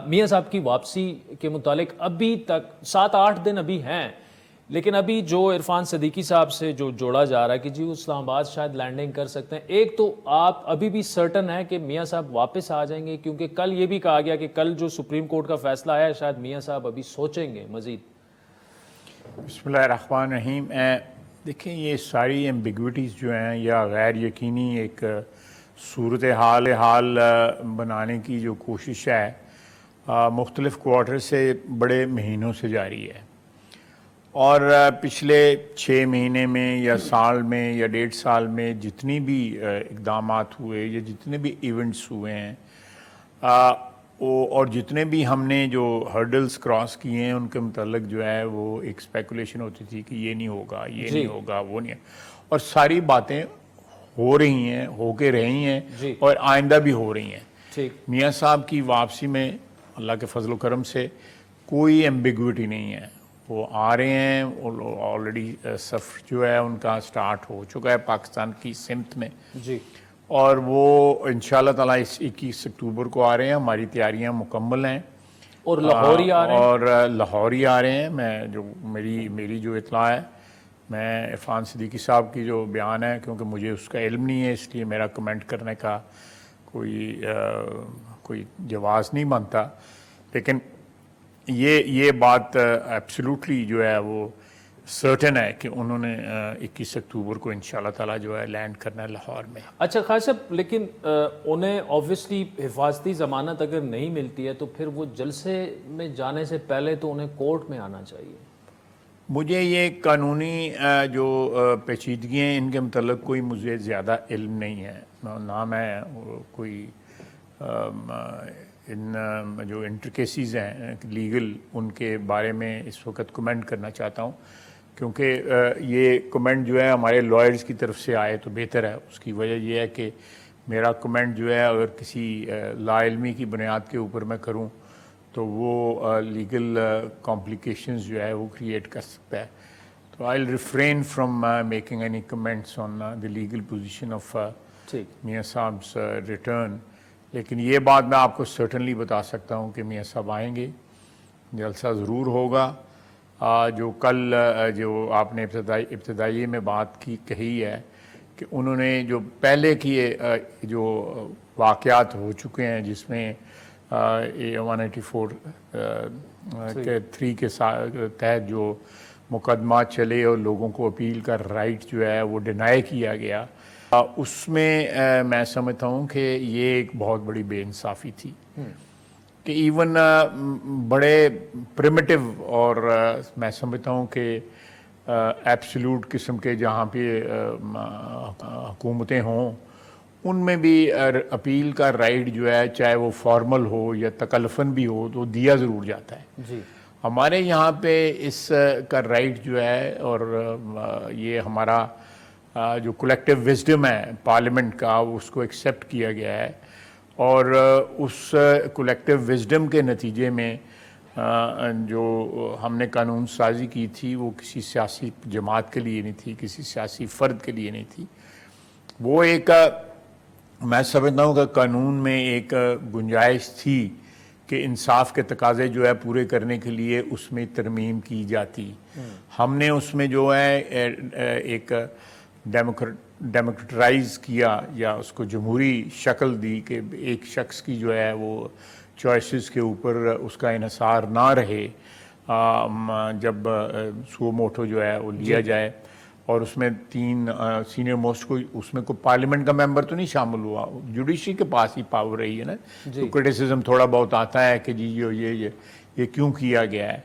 میاں صاحب کی واپسی کے متعلق ابھی تک 7-8 دن ابھی ہیں، لیکن ابھی جو عرفان صدیقی صاحب سے جو جوڑا جا رہا ہے کہ جی وہ اسلام آباد شاید لینڈنگ کر سکتے ہیں، ایک تو آپ ابھی بھی سرٹن ہے کہ میاں صاحب واپس آ جائیں گے؟ کیونکہ کل یہ بھی کہا گیا کہ کل جو سپریم کورٹ کا فیصلہ آیا ہے شاید میاں صاحب ابھی سوچیں گے مزید۔ بسم اللہ الرحمن الرحیم۔ دیکھیں یہ ساری ایمبیگوٹیز جو ہیں یا غیر یقینی ایک صورتحال بنانے کی جو کوشش ہے مختلف کوارٹر سے بڑے مہینوں سے جاری ہے، اور پچھلے 6 مہینے میں یا سال میں یا 1.5 سال میں جتنی بھی اقدامات ہوئے یا جتنے بھی ایونٹس ہوئے ہیں اور جتنے بھی ہم نے جو ہرڈلز کراس کیے ہیں ان کے متعلق جو ہے وہ ایک اسپیکولیشن ہوتی تھی کہ یہ نہیں ہوگا، یہ نہیں ہوگا، وہ نہیں، اور ساری باتیں ہو رہی ہیں، ہو کے رہی ہیں اور آئندہ بھی ہو رہی ہیں۔ میاں صاحب کی واپسی میں اللہ کے فضل و کرم سے کوئی ایمبیگوٹی نہیں ہے، وہ آ رہے ہیں، آلریڈی سفر جو ہے ان کا سٹارٹ ہو چکا ہے پاکستان کی سمت میں، اور وہ انشاءاللہ تعالیٰ 21 اکتوبر کو آ رہے ہیں۔ ہماری تیاریاں مکمل ہیں اور لاہور ہی آ رہے ہیں، اور لاہور ہی آ رہے ہیں۔ میں جو میری جو اطلاع ہے، میں عرفان صدیقی صاحب کی جو بیان ہے، کیونکہ مجھے اس کا علم نہیں ہے اس لیے میرا کمنٹ کرنے کا کوئی جواز نہیں بنتا، لیکن یہ بات ایبسلیوٹلی جو ہے وہ سرٹن ہے کہ انہوں نے 21 اکتوبر کو انشاءاللہ تعالیٰ جو ہے لینڈ کرنا ہے لاہور میں۔ اچھا خان صاحب، لیکن انہیں آبویسلی حفاظتی ضمانت اگر نہیں ملتی ہے تو پھر وہ جلسے میں جانے سے پہلے تو انہیں کورٹ میں آنا چاہیے۔ مجھے یہ قانونی جو پیچیدگیاں ہیں ان کے متعلق کوئی مجھے زیادہ علم نہیں ہے، نہ میں کوئی ان جو انٹرکیسیز ہیں لیگل ان کے بارے میں اس وقت کمنٹ کرنا چاہتا ہوں، کیونکہ یہ کمنٹ جو ہے ہمارے لائرز کی طرف سے آئے تو بہتر ہے۔ اس کی وجہ یہ ہے کہ میرا کمنٹ جو ہے اگر کسی لا علمی کی بنیاد کے اوپر میں کروں تو وہ لیگل کمپلیکیشنز جو ہے وہ کریٹ کر سکتا ہے، تو I will refrain from making any comments on the legal position of میاں صاحب's ریٹرن۔ لیکن یہ بات میں آپ کو سرٹنلی بتا سکتا ہوں کہ میاں صاحب آئیں گے، جلسہ ضرور ہوگا۔ جو کل جو آپ نے ابتدائی میں بات کہی ہے کہ انہوں نے جو پہلے کی جو واقعات ہو چکے ہیں جس میں 184 کے 3 کے تحت جو مقدمات چلے اور لوگوں کو اپیل کا رائٹ جو ہے وہ ڈینائی کیا گیا، اس میں میں سمجھتا ہوں کہ یہ ایک بہت بڑی بے انصافی تھی کہ ایون بڑے پریمیٹیو اور میں سمجھتا ہوں کہ ایبسلیوٹ قسم کے جہاں پہ حکومتیں ہوں ان میں بھی اپیل کا رائٹ جو ہے چاہے وہ فارمل ہو یا تکلفاً بھی ہو تو دیا ضرور جاتا ہے۔ ہمارے یہاں پہ اس کا رائٹ جو ہے اور یہ ہمارا جو کولیکٹیو وزڈم ہے پارلیمنٹ کا اس کو ایکسیپٹ کیا گیا ہے، اور اس کولیکٹیو وزڈم کے نتیجے میں جو ہم نے قانون سازی کی تھی وہ کسی سیاسی جماعت کے لیے نہیں تھی، کسی سیاسی فرد کے لیے نہیں تھی، وہ ایک میں سمجھتا ہوں کہ قانون میں ایک گنجائش تھی کہ انصاف کے تقاضے جو ہے پورے کرنے کے لیے اس میں ترمیم کی جاتی۔ ہم نے اس میں جو ہے ایک ڈیموکریٹائز کیا یا اس کو جمہوری شکل دی کہ ایک شخص کی جو ہے وہ چوائسز کے اوپر اس کا انحصار نہ رہے، جب سو موٹو جو ہے وہ لیا جائے، اور اس میں 3 سینئر موسٹ کو اس میں کوئی پارلیمنٹ کا ممبر تو نہیں شامل ہوا، جوڈیشری کے پاس ہی پاور رہی ہے نا، تو کرٹیسزم تھوڑا بہت آتا ہے کہ جی یہ کیوں کیا گیا ہے۔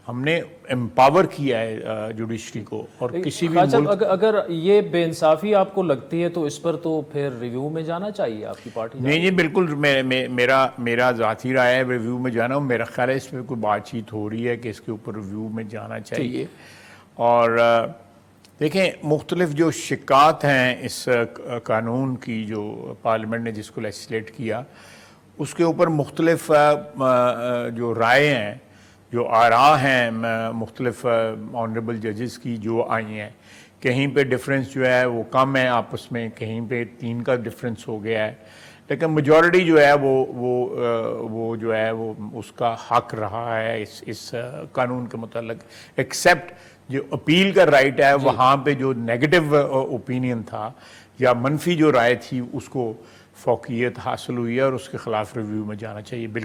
ہم نے امپاور کیا ہے جوڈیشری کو، اور کسی بھی ملک اگر یہ بے انصافی آپ کو لگتی ہے تو اس پر تو پھر ریویو میں جانا چاہیے آپ کی پارٹی؟ نہیں بالکل، میرا ذاتی رائے ہے ریویو میں جانا، میرا خیال ہے اس میں کوئی بات چیت ہو رہی ہے کہ اس کے اوپر ریویو میں جانا چاہیے۔ اور دیکھیں مختلف جو شکات ہیں اس قانون کی جو پارلیمنٹ نے جس کو لیجسلیٹ کیا، اس کے اوپر مختلف جو رائے ہیں، جو آراء ہیں مختلف آنریبل ججز کی جو آئی ہیں، کہیں پہ ڈفرینس جو ہے وہ کم ہے آپس میں، کہیں پہ 3 کا ڈفرینس ہو گیا ہے، لیکن میجورٹی جو ہے وہ جو ہے وہ اس کا حق رہا ہے اس قانون کے متعلق، ایکسیپٹ جو اپیل کا رائٹ ہے وہاں پہ جو نیگیٹو اوپینین تھا یا منفی جو رائے تھی اس کو فوقیت حاصل ہوئی ہے اور اس کے خلاف ریویو میں جانا چاہیے. بالکل